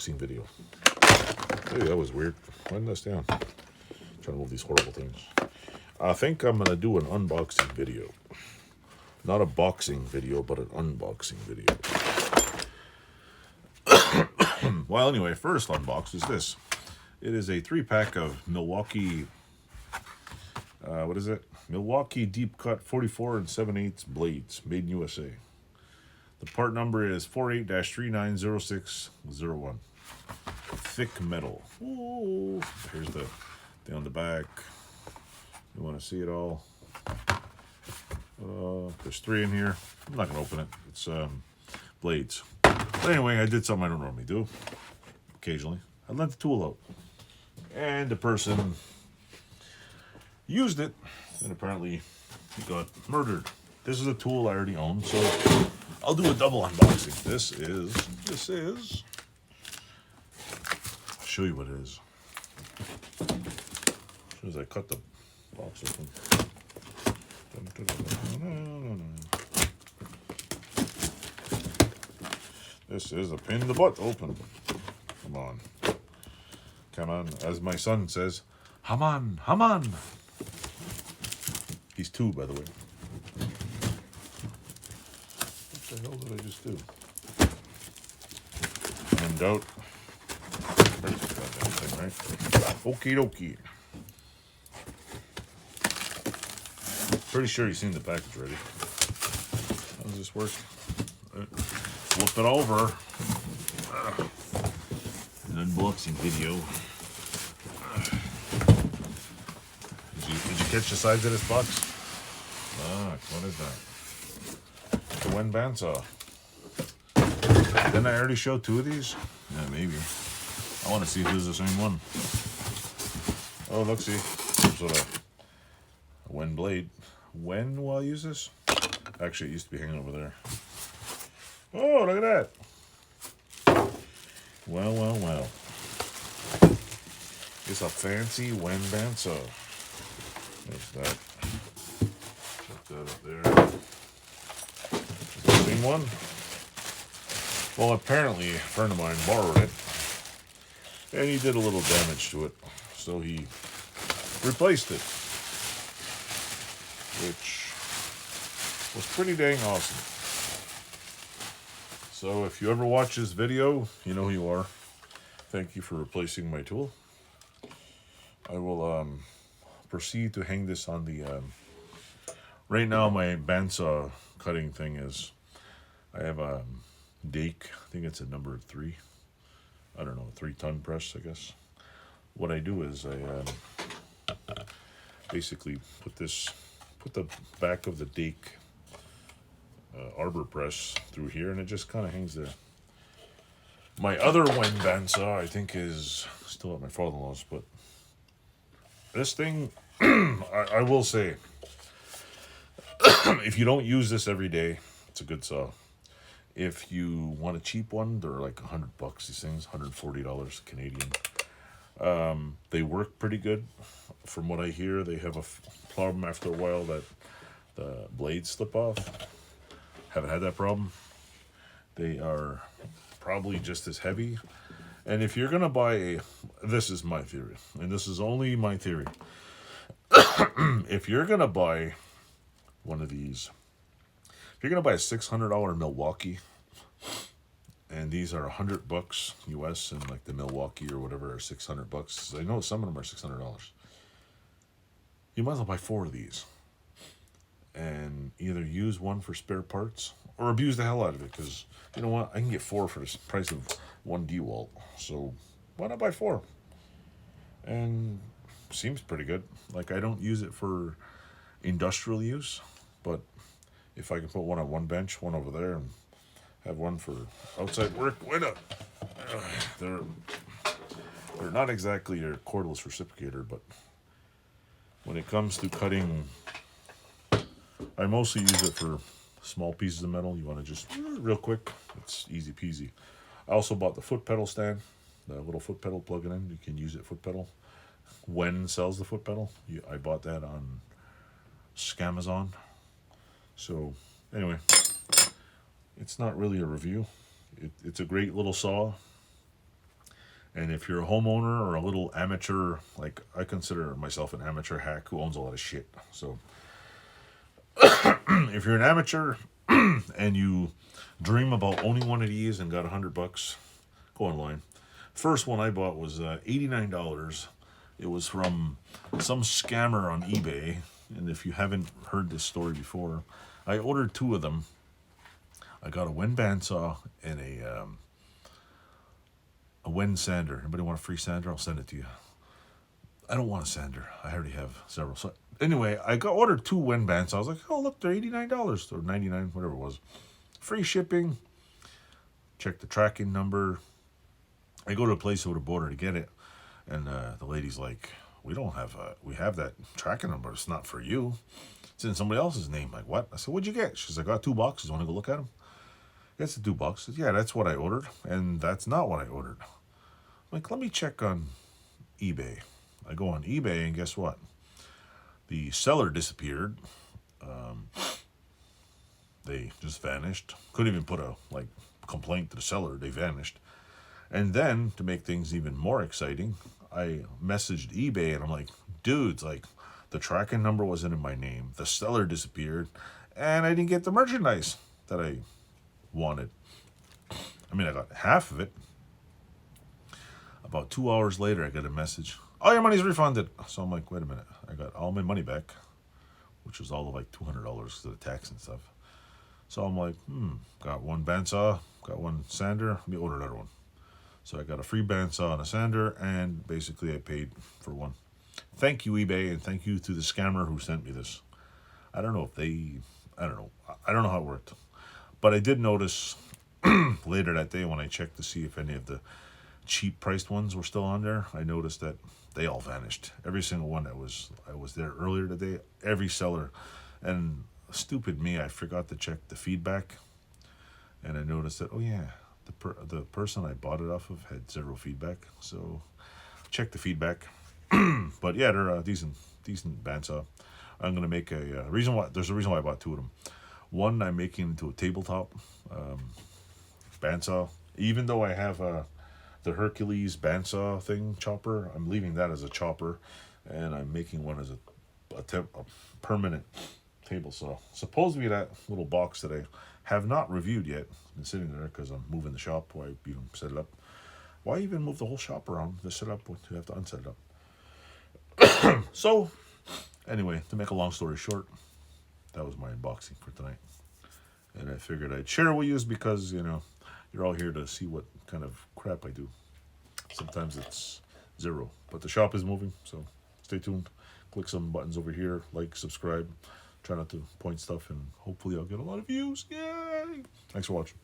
unboxing video. Hey, that was weird. Why didn't that stay on? I'm trying to move these horrible things. I think I'm gonna do an unboxing video. Not a boxing video, but an unboxing video. Well, anyway, first unbox is this. It is a 3-pack of Milwaukee, what is it? Milwaukee Deep Cut 44 7/8 blades, made in USA. The part number is 48-390601. Thick metal. Ooh. Here's the thing on the back. You want to see it all? There's 3 in here. I'm not going to open it. It's blades. But anyway, I did something I don't normally do. Occasionally. I lent the tool out. And the person used it, and apparently he got murdered. This is a tool I already own, so I'll do a double unboxing. This is, I'll show you what it is. As soon as I cut the box open. This is a pin the butt open. Come on. Come on. As my son says, Haman, Haman. He's 2, by the way. What the hell did I just do? In doubt. There's the goddamn thing, right? Okie dokie. Pretty sure you've seen the package already. How does this work? Flip it over. An unboxing video. Did you catch the size of this box? What is that? The WEN Bandsaw. Didn't I already show 2 of these? Yeah, maybe. I want to see if this is the same one. Oh, look, see. Some sort of a WEN blade. When will I use this? Actually, it used to be hanging over there. Oh, look at that. Well, well, well. It's a fancy WEN bandsaw. There's that. Put that up there. Is that the same one? Well, apparently a friend of mine borrowed it. And he did a little damage to it. So he replaced it. Which was pretty dang awesome. So if you ever watch this video, you know who you are. Thank you for replacing my tool. I will proceed to hang this on the... right now my bandsaw cutting thing is... I have a Dake, I think it's a number 3. I don't know, 3-ton press, I guess. What I do is I basically put the back of the Dake arbor press through here, and it just kind of hangs there. My other WEN bandsaw, I think, is still at my father-in-law's, but this thing, I will say, if you don't use this every day, it's a good saw. If you want a cheap one, they're like $100, these things, $140 Canadian. They work pretty good. From what I hear, they have a problem after a while that the blades slip off. Haven't had that problem. They are probably just as heavy. And if you're going to buy this is my theory, and this is only my theory. If you're going to buy one of these, if you're going to buy a $600 Milwaukee, and these are $100 US, and like the Milwaukee or whatever are $600. I know some of them are $600. You might as well buy 4 of these, and either use one for spare parts or abuse the hell out of it. Because you know what, I can get 4 for the price of 1 DeWalt. So why not buy 4? And seems pretty good. Like, I don't use it for industrial use, but if I can put one on one bench, one over there, and have one for outside work, why not? They're not exactly your cordless reciprocator, but when it comes to cutting, I mostly use it for small pieces of metal. You want to just real quick, it's easy peasy. I also bought the foot pedal stand, the little foot pedal, plug it in, you can use it foot pedal. WEN sells the foot pedal. I bought that on Scamazon. So anyway, it's not really a review. It's a great little saw. And if you're a homeowner or a little amateur, like I consider myself an amateur hack who owns a lot of shit. So if you're an amateur and you dream about owning one of these and got $100, go online. First one I bought was $89. It was from some scammer on eBay. And if you haven't heard this story before, I ordered two of them. I got a WEN bandsaw and a WEN sander. Anybody want a free sander? I'll send it to you. I don't want a sander. I already have several. So anyway, ordered two WEN bandsaws. I was like, oh look, they're $89 or $99, whatever it was. Free shipping. Check the tracking number. I go to a place I would have bought her to get it, and the lady's like, we have that tracking number. It's not for you. It's in somebody else's name. Like, what? I said, what'd you get? She's like, I got 2 boxes. Want to go look at them? That's the 2 boxes. Yeah, that's what I ordered, and that's not what I ordered. I'm like, let me check on eBay. I go on eBay, and guess what? The seller disappeared. They just vanished. Couldn't even put a complaint to the seller. They vanished. And then, to make things even more exciting, I messaged eBay and I'm like, dudes, like, the tracking number wasn't in my name. The seller disappeared. And I didn't get the merchandise that I wanted. I mean, I got half of it. About 2 hours later, I got a message. Oh, your money's refunded. So I'm like, wait a minute. I got all my money back, which was all of like $200 because of the tax and stuff. So I'm like, got one bandsaw, got one sander. Let me order another one. So I got a free bandsaw and a sander, and basically I paid for one. Thank you, eBay, and thank you to the scammer who sent me this. I don't know how it worked. But I did notice later that day when I checked to see if any of the cheap priced ones were still on there, I noticed that they all vanished. Every single one I was there earlier today, every seller. And stupid me, I forgot to check the feedback. And I noticed that, oh yeah, the person I bought it off of had 0 feedback, so check the feedback. But yeah, they're a decent bandsaw. I'm gonna make there's a reason why I bought 2 of them. One, I'm making into a tabletop bandsaw. Even though I have the Hercules bandsaw thing chopper, I'm leaving that as a chopper, and I'm making one as a permanent table saw. Supposedly that little box that I have not reviewed yet. It's been sitting there because I'm moving the shop. Why even set it up? Why even move the whole shop around to set up when you have to unset it up? So, anyway, to make a long story short, that was my unboxing for tonight. And I figured I'd share it with you because, you're all here to see what kind of crap I do. Sometimes it's 0. But the shop is moving, so stay tuned. Click some buttons over here, like, subscribe. Try not to point stuff, and hopefully I'll get a lot of views. Yay! Thanks for watching.